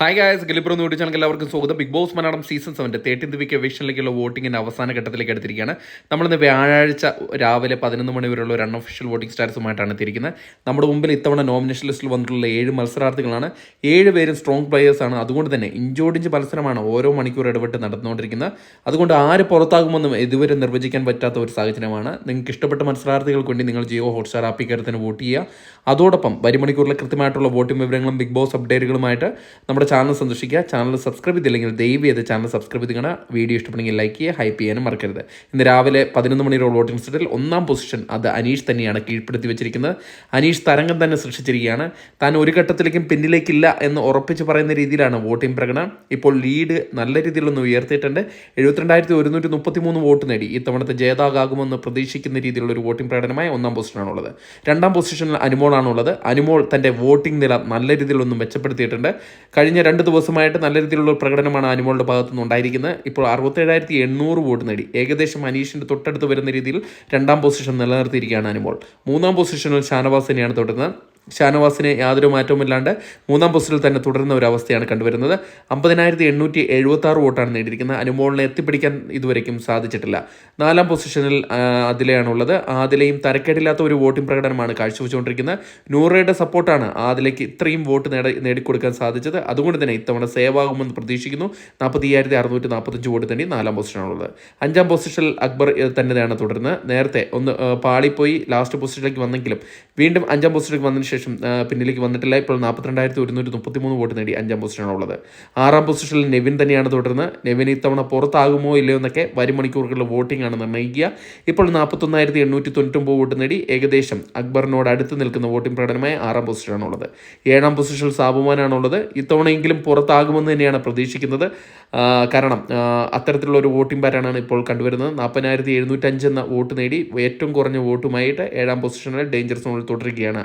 Hi guys, ഗലിബ്രോ ന്യൂട്ടി channel എല്ലാവർക്കും സ്വാഗതം. Big boss Malayalam season 7 13th week എവിക്ഷനിലേക്കുള്ള വോട്ടിങ്ങിൻ്റെ അവസാന ഘട്ടത്തിലേക്ക് എടുത്തിരിക്കുകയാണ്. നമ്മളിന്ന് വ്യാഴാഴ്ച രാവിലെ 11 മണി വരെയുള്ള ഒരു അൺഒഫീഷ്യൽ വോട്ടിംഗ് സ്റ്റാറ്റസുമായിട്ടാണ് എത്തിയിരിക്കുന്നത്. നമ്മുടെ മുമ്പിൽ ഇത്തവണ നോമിനേഷൻ ലിസ്റ്റിൽ വന്നിട്ടുള്ള 7 മത്സരാർത്ഥികളാണ്. 7 പേരും സ്ട്രോങ് പ്ലേയേഴ്സാണ്. അതുകൊണ്ട് തന്നെ ഇഞ്ചോടിഞ്ച് മത്സരമാണ് ഓരോ മണിക്കൂർ ഇടപെട്ട് നടന്നുകൊണ്ടിരിക്കുന്നത്. അതുകൊണ്ട് ആര് പുറത്താകുമെന്നും ഇതുവരെ നിർവചിക്കാൻ പറ്റാത്ത ഒരു സാഹചര്യമാണ്. നിങ്ങൾക്ക് ഇഷ്ടപ്പെട്ട മത്സരാർത്ഥികൾക്ക് വേണ്ടി നിങ്ങൾ ജിയോ ഹോട്ട്സ്റ്റാർ ആപ്പിൽ കയറി തന്നെ വോട്ട് ചെയ്യുക. അതോടൊപ്പം മണിക്കൂറിലെ കൃത്യമായിട്ടുള്ള വോട്ടിംഗ് വിവരങ്ങളും ബിഗ് ബോസ് അപ്ഡേറ്റുകളുമായിട്ട് നമ്മുടെ ചാനൽ സന്ദർശിക്കുക. ചാനൽ സബ്സ്ക്രൈബ് ചെയ്തില്ലെങ്കിൽ ദയവ് ചെയ്ത് ചാനൽ സബ്സ്ക്രൈബ് ചെയ്ത് കാണാം. വീഡിയോ ഇഷ്ടപ്പെടുമെങ്കിൽ ലൈക്ക് ചെയ്യുക, ഹൈപ്പ് ചെയ്യാനും മറക്കരുത്. ഇന്ന് രാവിലെ 11 മണിയുടെ വോട്ടിംഗ് റിസൾട്ടിൽ 1ാം പൊസിഷൻ അത് അനീഷ് തന്നെയാണ് കീഴ്പ്പെടുത്തി വെച്ചിരിക്കുന്നത്. അനീഷ് തരംഗം തന്നെ സൃഷ്ടിച്ചിരിക്കുകയാണ്. താൻ ഒരു ഘട്ടത്തിലേക്കും പിന്നിലേക്കില്ല എന്ന് ഉറപ്പിച്ച് പറയുന്ന രീതിയിലാണ് വോട്ടിംഗ് പ്രകടനം. ഇപ്പോൾ ലീഡ് നല്ല രീതിയിലൊന്ന് ഉയർത്തിയിട്ടുണ്ട്. 72,133 വോട്ട് നേടി ഇത്തവണത്തെ ജേതാകാകുമെന്ന് പ്രതീക്ഷിക്കുന്ന രീതിയിലുള്ള ഒരു വോട്ടിംഗ് പ്രകടനമായി 1ാം പൊസിഷനാണുള്ളത്. 2ാം പൊസിഷനിൽ അനുമോളാണുള്ളത്. അനുമോൾ തൻ്റെ വോട്ടിംഗ് നില നല്ല രീതിയിലൊന്നും മെച്ചപ്പെടുത്തിയിട്ടുണ്ട്. കഴിഞ്ഞ 2 ദിവസമായിട്ട് നല്ല രീതിയിലുള്ള പ്രകടനമാണ് അനുമോളുടെ ഭാഗത്തുനിന്ന് ഉണ്ടായിരിക്കുന്നത്. ഇപ്പോൾ 67,800 വോട്ട് നേടി ഏകദേശം അനീഷിൻ്റെ തൊട്ടടുത്ത് വരുന്ന രീതിയിൽ 2ാം പൊസിഷൻ നിലനിർത്തിയിരിക്കുകയാണ് അനുമോൾ. 3ാം പൊസിഷനിൽ ഷാനവാസ് തന്നെയാണ് തുടരുന്നത്. ഷാനവാസിന് യാതൊരു മാറ്റവുമില്ലാണ്ട് 3ാം പൊസിഷനിൽ തന്നെ തുടരുന്ന ഒരു അവസ്ഥയാണ് കണ്ടുവരുന്നത്. 50,876 വോട്ടാണ് നേടിയിരിക്കുന്നത്. അനുമോളിനെ എത്തിപ്പിടിക്കാൻ ഇതുവരെയും സാധിച്ചിട്ടില്ല. 4ാം പൊസിഷനിൽ ആദിലയാണുള്ളത്. ആദിലയും തരക്കേടില്ലാത്ത ഒരു വോട്ടിംഗ് പ്രകടനമാണ് കാഴ്ചവെച്ചുകൊണ്ടിരിക്കുന്നത്. നൂറയുടെ സപ്പോർട്ടാണ് ആദിലയ്ക്ക് ഇത്രയും വോട്ട് നേടിക്കൊടുക്കാൻ സാധിച്ചത്. അതുകൊണ്ട് തന്നെ ഇത്തവണ സേവ് ആകുമെന്ന് പ്രതീക്ഷിക്കുന്നു. 45,645 വോട്ട് തന്നെ 4ാം പൊസിഷനാണുള്ളത്. 5ാം പൊസിഷനിൽ അക്ബർ തന്നെയാണ് തുടരുന്നത്. നേരത്തെ ഒന്ന് പാളിപ്പോയി ലാസ്റ്റ് പൊസിഷനിലേക്ക് വന്നെങ്കിലും വീണ്ടും 5ാം പൊസിഷനിലേക്ക് വന്നതിന് ശേഷം പിന്നിലേക്ക് വന്നിട്ടില്ല. ഇപ്പോൾ 42,133 വോട്ട് നേടി 5ാം പൊസിഷനാണുള്ളത്. 6ാം പൊസിഷനിൽ നെവിൻ തന്നെയാണ് തുടരുന്നത്. നെവിൻ ഇത്തവണ പുറത്താകുമോ ഇല്ലയോ എന്നൊക്കെ മണിക്കൂറുകളുടെ വോട്ടിംഗ് ആണ് നിർണ്ണയിക്കുക. ഇപ്പോൾ 41,899 വോട്ട് നേടി ഏകദേശം അക്ബറിനോട് അടുത്ത് നിൽക്കുന്ന വോട്ടിംഗ് പ്രകടനമായി 6ാം പൊസിഷനാണുള്ളത്. 7ാം പൊസിഷനിൽ സാബുമാനാണുള്ളത്. ഇത്തവണയെങ്കിലും പുറത്താകുമെന്ന് തന്നെയാണ് പ്രതീക്ഷിക്കുന്നത്. കാരണം അത്തരത്തിലുള്ള ഒരു വോട്ടിംഗ് പാറ്റേണാണ് ഇപ്പോൾ കണ്ടുവരുന്നത്. 40,705 എന്ന വോട്ട് നേടി ഏറ്റവും കുറഞ്ഞ വോട്ടുമായിട്ട് 7ാം പൊസിഷനിൽ ഡേഞ്ചർ സോണിൽ തുടരുകയാണ്